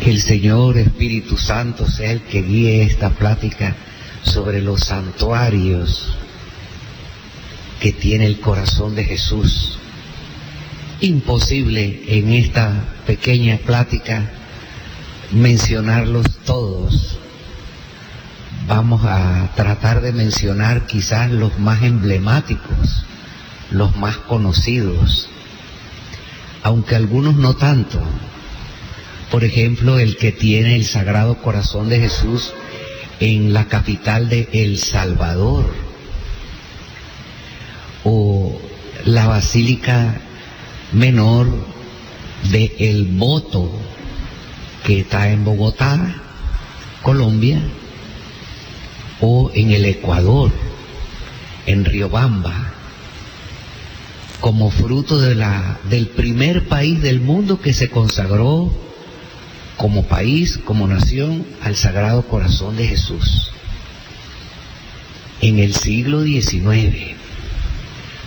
Que el Señor Espíritu Santo sea el que guíe esta plática sobre los santuarios que tiene el corazón de Jesús. Imposible en esta pequeña plática mencionarlos todos. Vamos a tratar de mencionar quizás los más emblemáticos, los más conocidos, aunque algunos no tanto. Por ejemplo, el que tiene el Sagrado Corazón de Jesús en la capital de El Salvador, o la Basílica Menor de El Voto, que está en Bogotá, Colombia, o en el Ecuador, en Riobamba, como fruto del primer país del mundo que se consagró como país, como nación, al Sagrado Corazón de Jesús. En el siglo XIX,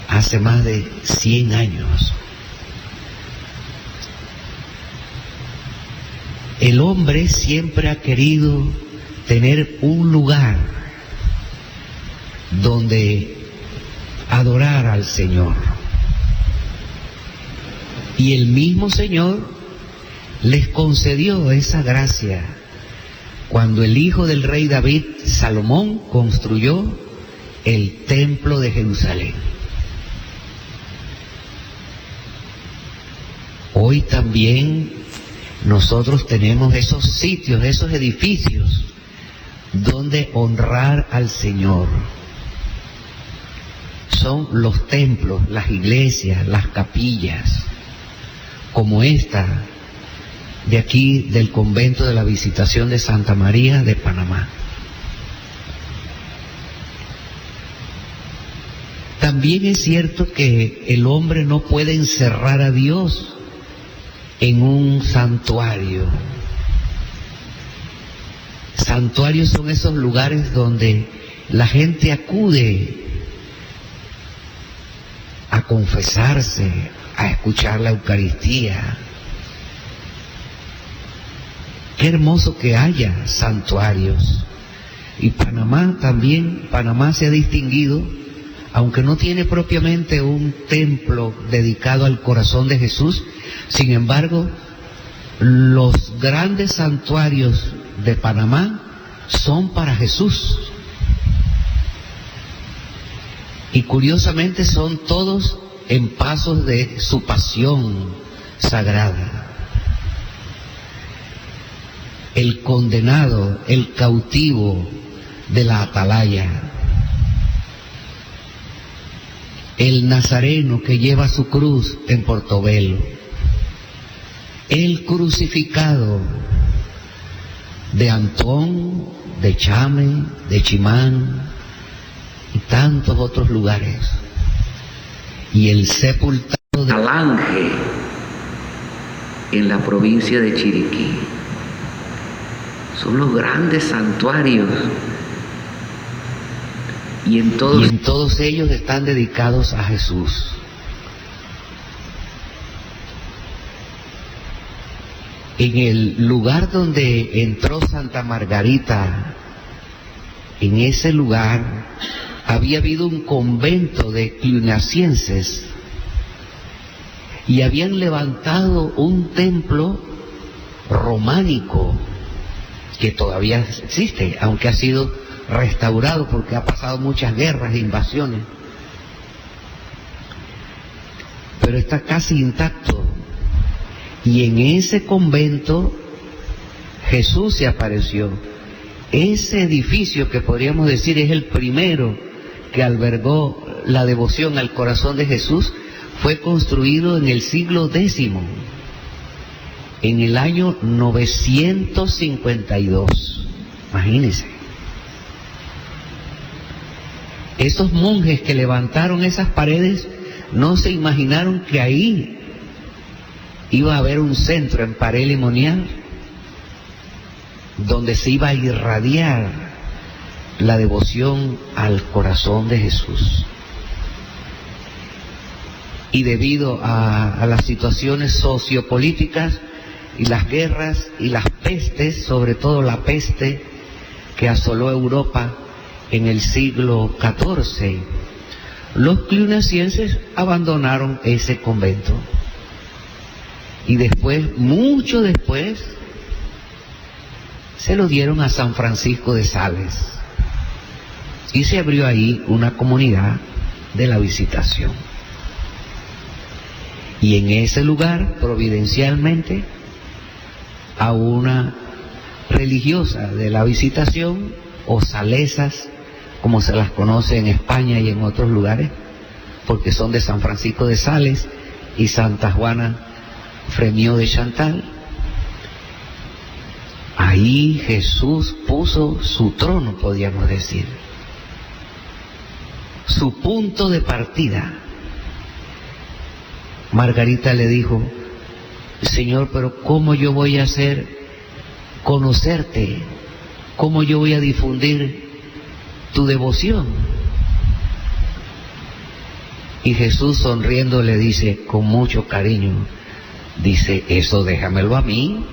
hace más de 100 años, el hombre siempre ha querido tener un lugar donde adorar al Señor. Y el mismo Señor les concedió esa gracia cuando el hijo del rey David, Salomón, construyó el templo de Jerusalén. Hoy también nosotros tenemos esos sitios, esos edificios donde honrar al Señor. Son los templos, las iglesias, las capillas, como esta de aquí del convento de la Visitación de Santa María de Panamá. También es cierto que el hombre no puede encerrar a Dios en un santuario. Santuarios son esos lugares donde la gente acude a confesarse, a escuchar la Eucaristía. Qué hermoso que haya santuarios. Y Panamá también, Panamá se ha distinguido, aunque no tiene propiamente un templo dedicado al corazón de Jesús, sin embargo, los grandes santuarios de Panamá son para Jesús. Y curiosamente son todos en pasos de su pasión sagrada. El condenado, el cautivo de la atalaya, el nazareno que lleva su cruz en Portobelo, el crucificado de Antón, de Chame, de Chimán y tantos otros lugares, y el sepultado de Alange en la provincia de Chiriquí. Son los grandes santuarios, y en todos ellos están dedicados a Jesús. En el lugar donde entró Santa Margarita, en ese lugar había habido un convento de cluniacienses y habían levantado un templo románico que todavía existe, aunque ha sido restaurado porque ha pasado muchas guerras e invasiones, pero está casi intacto. Y en ese convento Jesús se apareció. Ese edificio, que podríamos decir es el primero que albergó la devoción al corazón de Jesús, fue construido en el siglo X, en el año 952. Imagínense. Esos monjes que levantaron esas paredes no se imaginaron que ahí iba a haber un centro en Paré Limonial donde se iba a irradiar la devoción al corazón de Jesús. Y debido a las situaciones sociopolíticas, y las guerras y las pestes, sobre todo la peste que asoló Europa en el siglo XIV, los cluniacienses abandonaron ese convento. Y después, mucho después, se lo dieron a San Francisco de Sales. Y se abrió ahí una comunidad de la Visitación. Y en ese lugar, providencialmente, a una religiosa de la Visitación, o salesas, como se las conoce en España y en otros lugares, porque son de San Francisco de Sales y Santa Juana Frémio de Chantal. Ahí Jesús puso su trono, podríamos decir, su punto de partida. Margarita le dijo: Señor, pero ¿cómo yo voy a hacer conocerte? ¿Cómo yo voy a difundir tu devoción? Y Jesús, sonriendo, le dice con mucho cariño, dice: eso déjamelo a mí,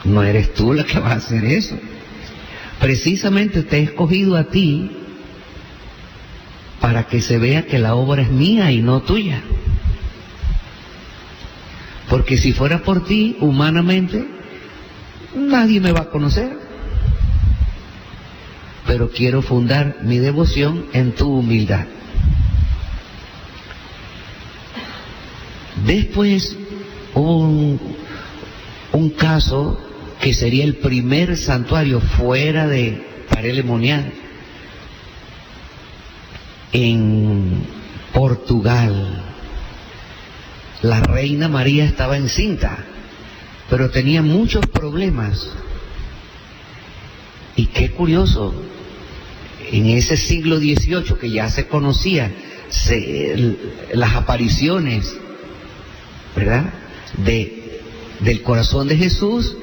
no eres tú la que va a hacer eso. Precisamente te he escogido a ti para que se vea que la obra es mía y no tuya. Porque si fuera por ti, humanamente, nadie me va a conocer. Pero quiero fundar mi devoción en tu humildad. Después hubo un caso que sería el primer santuario fuera de Paray-le-Monial, en Portugal. La reina María estaba encinta, pero tenía muchos problemas. Y qué curioso, en ese siglo XVIII que ya se conocía las apariciones, ¿verdad?, del corazón de Jesús,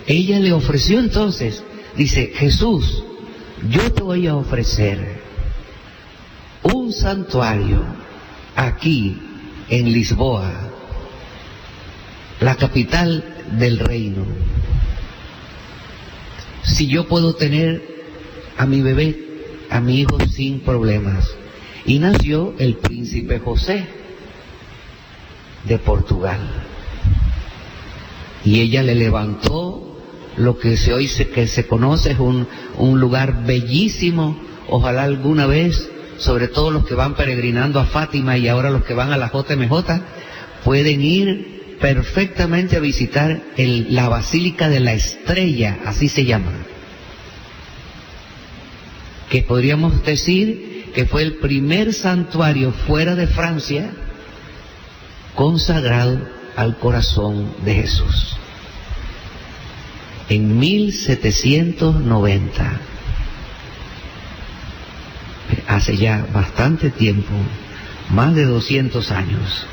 ella le ofreció entonces, dice: Jesús, yo te voy a ofrecer un santuario aquí en Lisboa, la capital del reino. Si yo puedo tener a mi bebé, a mi hijo, sin problemas. Y nació el príncipe José de Portugal. Y ella le levantó lo que hoy se conoce, es un lugar bellísimo. Ojalá alguna vez, sobre todo los que van peregrinando a Fátima y ahora los que van a la JMJ, pueden ir perfectamente a visitar la Basílica de la Estrella, así se llama, que podríamos decir que fue el primer santuario fuera de Francia consagrado al corazón de Jesús. En 1790, hace ya bastante tiempo, más de 200 años.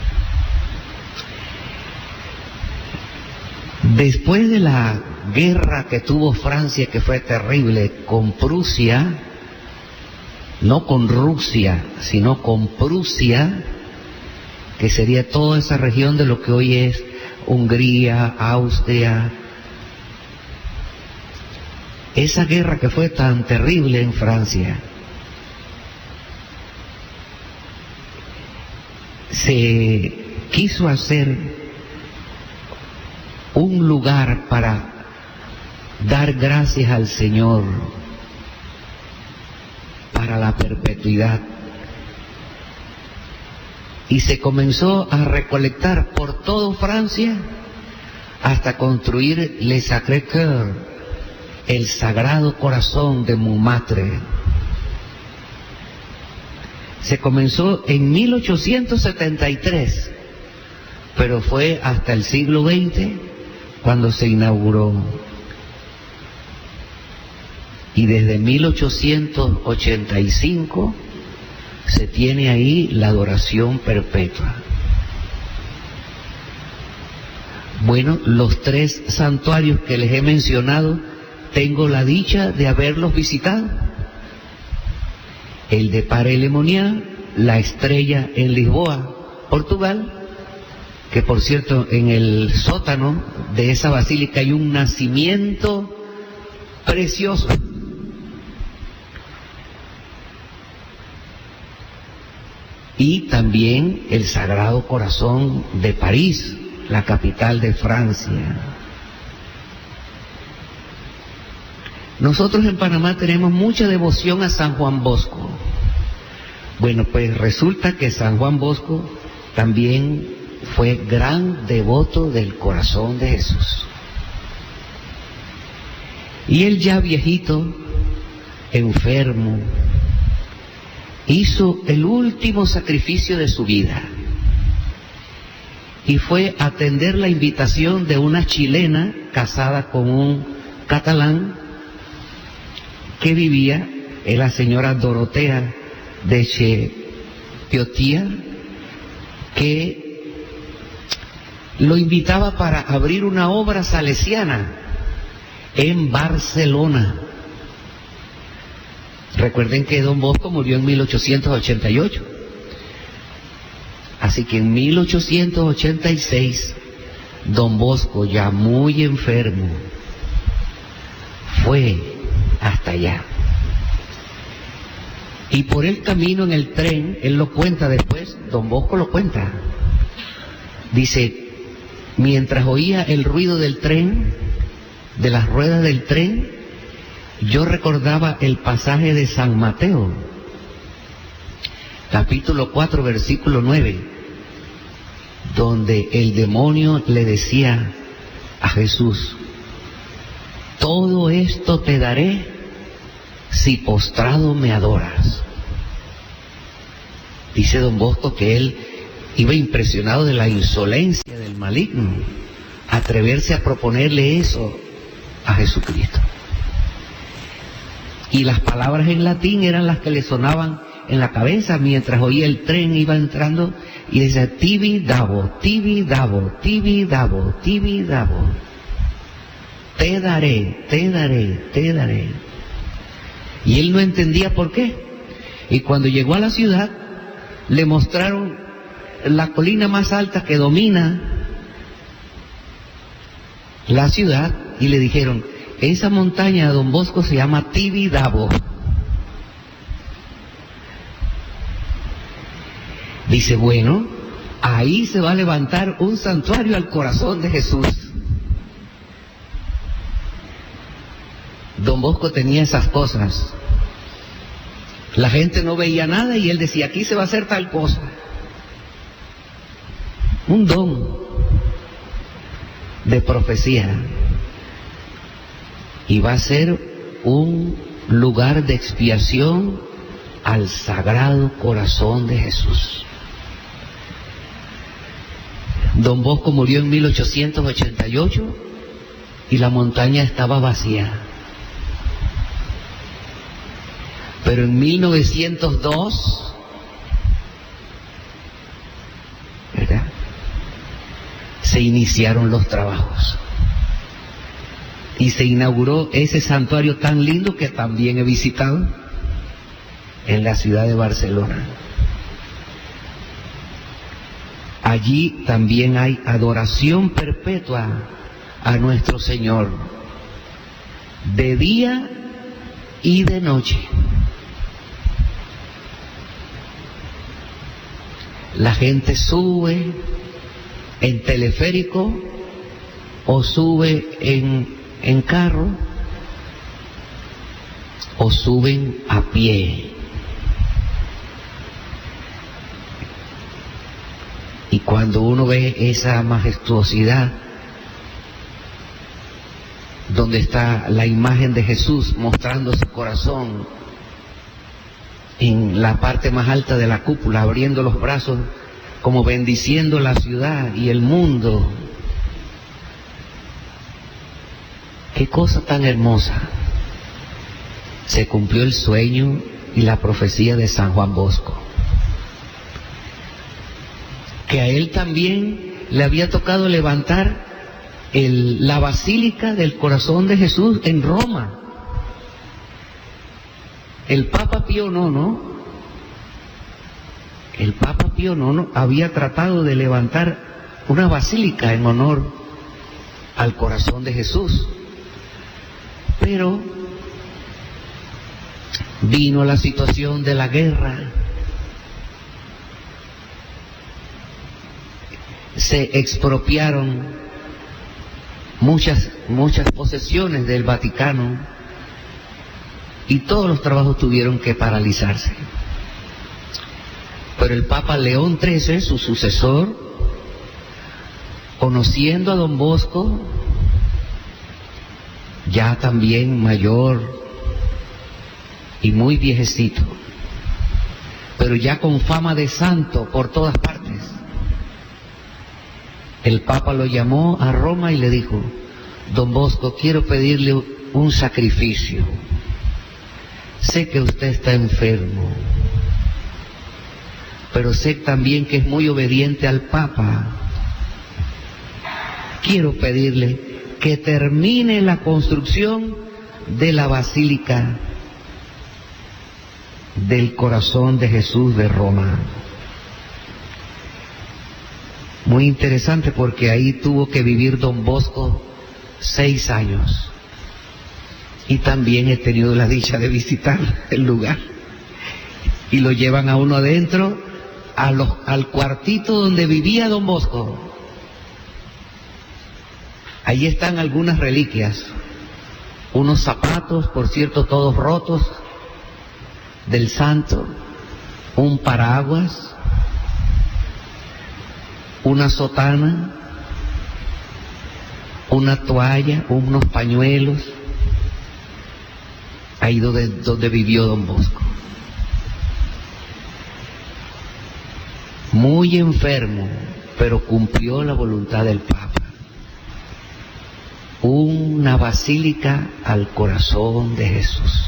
Después de la guerra que tuvo Francia, que fue terrible, con Prusia, no con Rusia, sino con Prusia, que sería toda esa región de lo que hoy es Hungría, Austria. Esa guerra que fue tan terrible en Francia, se quiso hacer un lugar para dar gracias al Señor para la perpetuidad. Y se comenzó a recolectar por todo Francia hasta construir Le Sacré-Cœur, el Sagrado Corazón de Montmartre. Se comenzó en 1873, pero fue hasta el siglo XX cuando se inauguró. Y desde 1885 se tiene ahí la adoración perpetua. Bueno, los 3 santuarios que les he mencionado, tengo la dicha de haberlos visitado. El de Paray-le-Monial, la Estrella en Lisboa, Portugal, que por cierto en el sótano de esa basílica hay un nacimiento precioso. Y también el Sagrado Corazón de París, la capital de Francia. Nosotros en Panamá tenemos mucha devoción a San Juan Bosco. Bueno, pues resulta que San Juan Bosco también fue gran devoto del corazón de Jesús. Y él ya viejito, enfermo, hizo el último sacrificio de su vida y fue a atender la invitación de una chilena casada con un catalán que vivía, es la señora Dorotea de Chepiotia, que lo invitaba para abrir una obra salesiana en Barcelona. Recuerden que Don Bosco murió en 1888. Así que en 1886, Don Bosco, ya muy enfermo, fue hasta allá. Y por el camino en el tren, él lo cuenta después, Don Bosco lo cuenta. Dice, mientras oía el ruido del tren, de las ruedas del tren, yo recordaba el pasaje de San Mateo, capítulo 4, versículo 9, donde el demonio le decía a Jesús, todo esto te daré si postrado me adoras. Dice Don Bosco que él iba impresionado de la insolencia del maligno, atreverse a proponerle eso a Jesucristo. Y las palabras en latín eran las que le sonaban en la cabeza mientras oía el tren, iba entrando y decía, tibi dabo, tibi dabo, tibi dabo, tibi dabo. Te daré, te daré, te daré. Y él no entendía por qué. Y cuando llegó a la ciudad, le mostraron la colina más alta que domina la ciudad y le dijeron, esa montaña de Don Bosco se llama Tibidabo. Dice, bueno, ahí se va a levantar un santuario al corazón de Jesús. Don Bosco tenía esas cosas. La gente no veía nada y él decía, aquí se va a hacer tal cosa. Un don de profecía. Y va a ser un lugar de expiación al Sagrado Corazón de Jesús. Don Bosco murió en 1888 y la montaña estaba vacía. Pero en 1902, ¿verdad?, se iniciaron los trabajos. Y se inauguró ese santuario tan lindo que también he visitado en la ciudad de Barcelona. Allí también hay adoración perpetua a nuestro Señor, de día y de noche. La gente sube en teleférico o sube en carro o suben a pie. Y cuando uno ve esa majestuosidad, donde está la imagen de Jesús mostrando su corazón en la parte más alta de la cúpula, abriendo los brazos como bendiciendo la ciudad y el mundo. Qué cosa tan hermosa. Se cumplió el sueño y la profecía de San Juan Bosco, que a él también le había tocado levantar la Basílica del Corazón de Jesús en Roma. El Papa Pío IX había tratado de levantar una basílica en honor al corazón de Jesús. Pero vino la situación de la guerra, se expropiaron muchas posesiones del Vaticano y todos los trabajos tuvieron que paralizarse. Pero el Papa León XIII, su sucesor, conociendo a Don Bosco, ya también mayor y muy viejecito, pero ya con fama de santo por todas partes, el Papa lo llamó a Roma y le dijo: Don Bosco, quiero pedirle un sacrificio. Sé que usted está enfermo, pero sé también que es muy obediente al Papa. Quiero pedirle que termine la construcción de la Basílica del Corazón de Jesús de Roma. Muy interesante, porque ahí tuvo que vivir Don Bosco 6 años. Y también he tenido la dicha de visitar el lugar. Y lo llevan a uno adentro, al cuartito donde vivía Don Bosco. Ahí están algunas reliquias, unos zapatos, por cierto, todos rotos, del santo, un paraguas, una sotana, una toalla, unos pañuelos, ahí donde vivió Don Bosco. Muy enfermo, pero cumplió la voluntad del Papa. Una basílica al corazón de Jesús.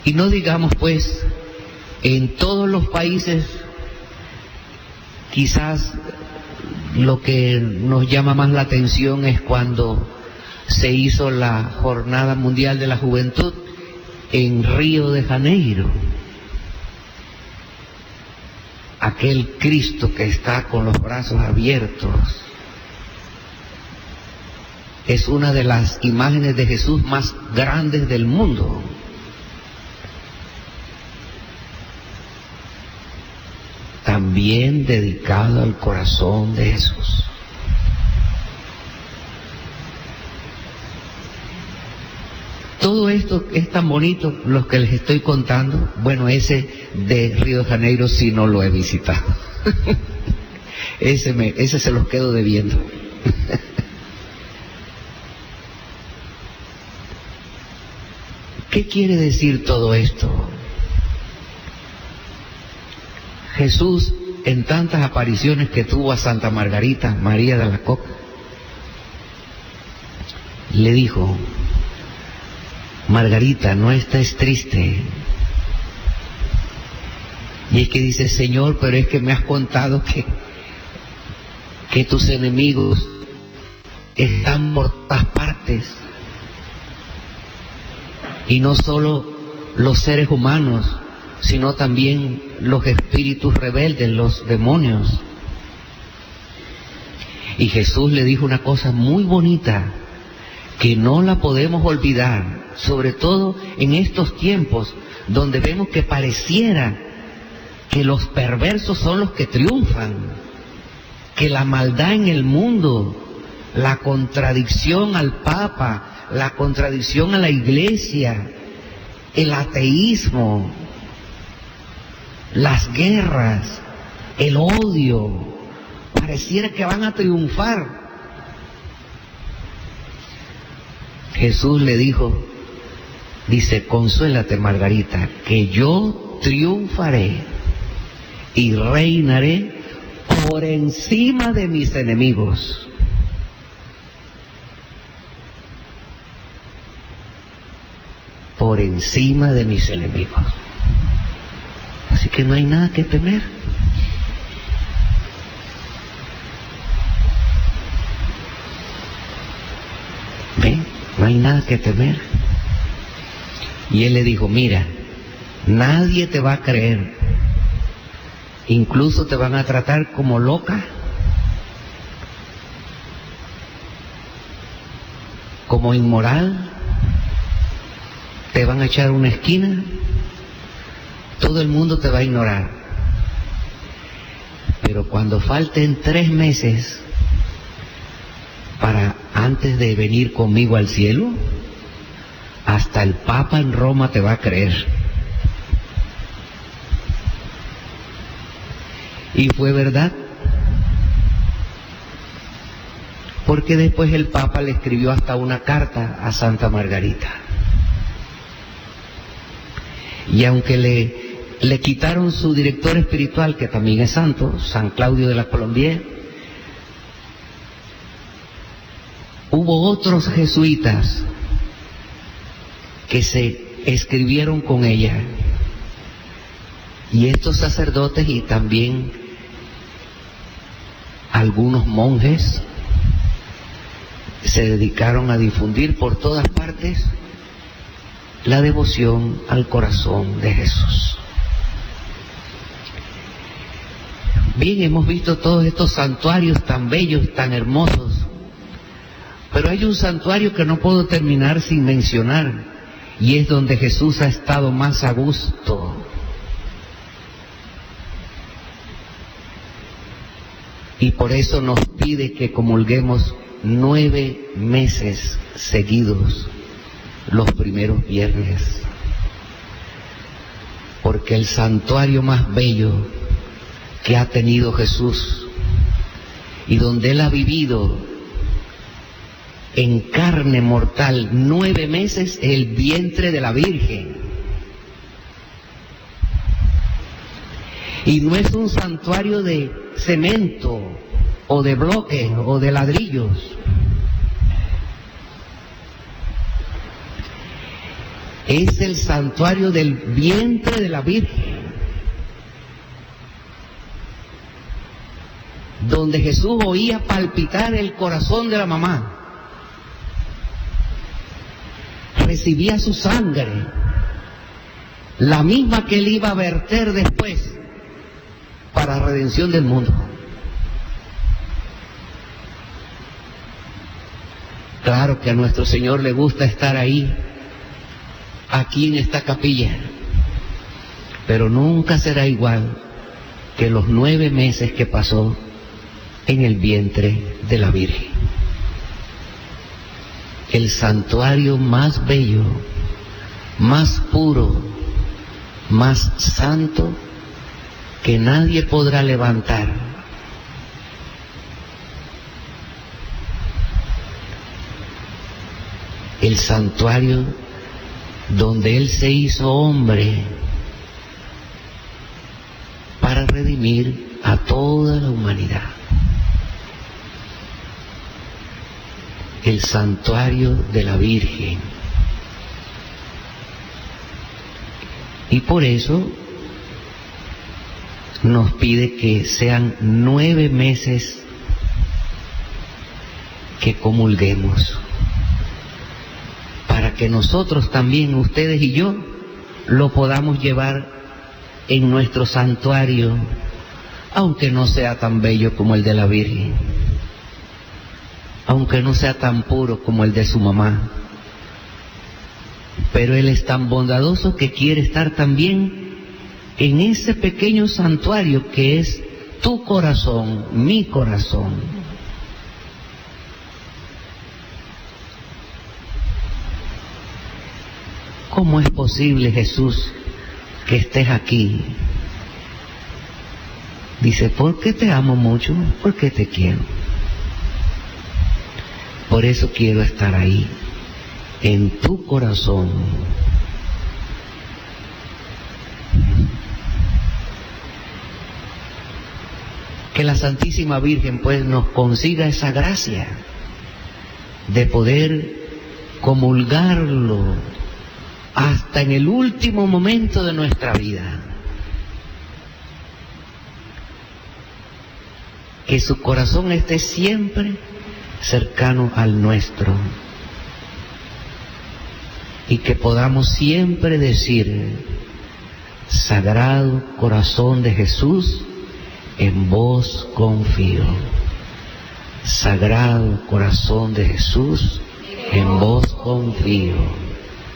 Y no digamos pues, en todos los países, quizás lo que nos llama más la atención es cuando se hizo la Jornada Mundial de la Juventud en Río de Janeiro. Aquel Cristo que está con los brazos abiertos es una de las imágenes de Jesús más grandes del mundo. También dedicado al corazón de Jesús. Todo esto es tan bonito, los que les estoy contando. Bueno, ese de Río de Janeiro sí no lo he visitado. ese se los quedo debiendo. ¿Qué quiere decir todo esto? Jesús, en tantas apariciones que tuvo a Santa Margarita María de Alacoque, le dijo: Margarita, no estés triste. Y es que dice: Señor, pero es que me has contado que tus enemigos están por todas partes, y no solo los seres humanos, sino también los espíritus rebeldes, los demonios. Y Jesús le dijo una cosa muy bonita, que no la podemos olvidar, sobre todo en estos tiempos donde vemos que pareciera que los perversos son los que triunfan, que la maldad en el mundo, la contradicción al Papa, la contradicción a la Iglesia, el ateísmo, las guerras, el odio, pareciera que van a triunfar. Jesús le dijo, dice: consuélate, Margarita, que yo triunfaré y reinaré por encima de mis enemigos. Por encima de mis enemigos. Así que no hay nada que temer. ¿Ven? No hay nada que temer. Y él le dijo: mira, nadie te va a creer, Incluso te van a tratar como loca, como inmoral, te van a echar una esquina, todo el mundo te va a ignorar. Pero cuando falten 3 meses para antes de venir conmigo al cielo, hasta el Papa en Roma te va a creer. Y fue verdad, porque después el Papa le escribió hasta una carta a Santa Margarita. Y aunque le quitaron su director espiritual, que también es santo, San Claudio de la Colombier, hubo otros jesuitas que se escribieron con ella. Y estos sacerdotes y también algunos monjes se dedicaron a difundir por todas partes la devoción al corazón de Jesús. Bien, hemos visto todos estos santuarios tan bellos, tan hermosos, pero hay un santuario que no puedo terminar sin mencionar, y es donde Jesús ha estado más a gusto. Y por eso nos pide que comulguemos 9 meses seguidos, los primeros viernes. Porque el santuario más bello que ha tenido Jesús y donde Él ha vivido en carne mortal 9 meses es el vientre de la Virgen. Y no es un santuario de cemento o de bloques o de ladrillos. Es el santuario del vientre de la Virgen, donde Jesús oía palpitar el corazón de la mamá, recibía su sangre, la misma que Él iba a verter después para redención del mundo. Claro que a nuestro Señor le gusta estar ahí, aquí en esta capilla, pero nunca será igual que los 9 meses que pasó en el vientre de la Virgen. El santuario más bello, más puro, más santo que nadie podrá levantar. El santuario donde Él se hizo hombre para redimir a toda la humanidad. El santuario de la Virgen. Y por eso nos pide que sean 9 meses que comulguemos, para que nosotros también, ustedes y yo, lo podamos llevar en nuestro santuario, aunque no sea tan bello como el de la Virgen, aunque no sea tan puro como el de su mamá, pero Él es tan bondadoso que quiere estar también en ese pequeño santuario que es tu corazón, mi corazón. ¿Cómo es posible, Jesús, que estés aquí? Dice, porque te amo mucho, porque te quiero. Por eso quiero estar ahí, en tu corazón. Que la Santísima Virgen pues nos consiga esa gracia de poder comulgarlo hasta en el último momento de nuestra vida. Que su corazón esté siempre cercano al nuestro y que podamos siempre decir: Sagrado Corazón de Jesús, en vos confío. Sagrado Corazón de Jesús, en vos confío.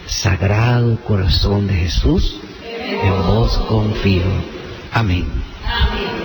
Sagrado Corazón de Jesús, en vos confío. Amén. Amén.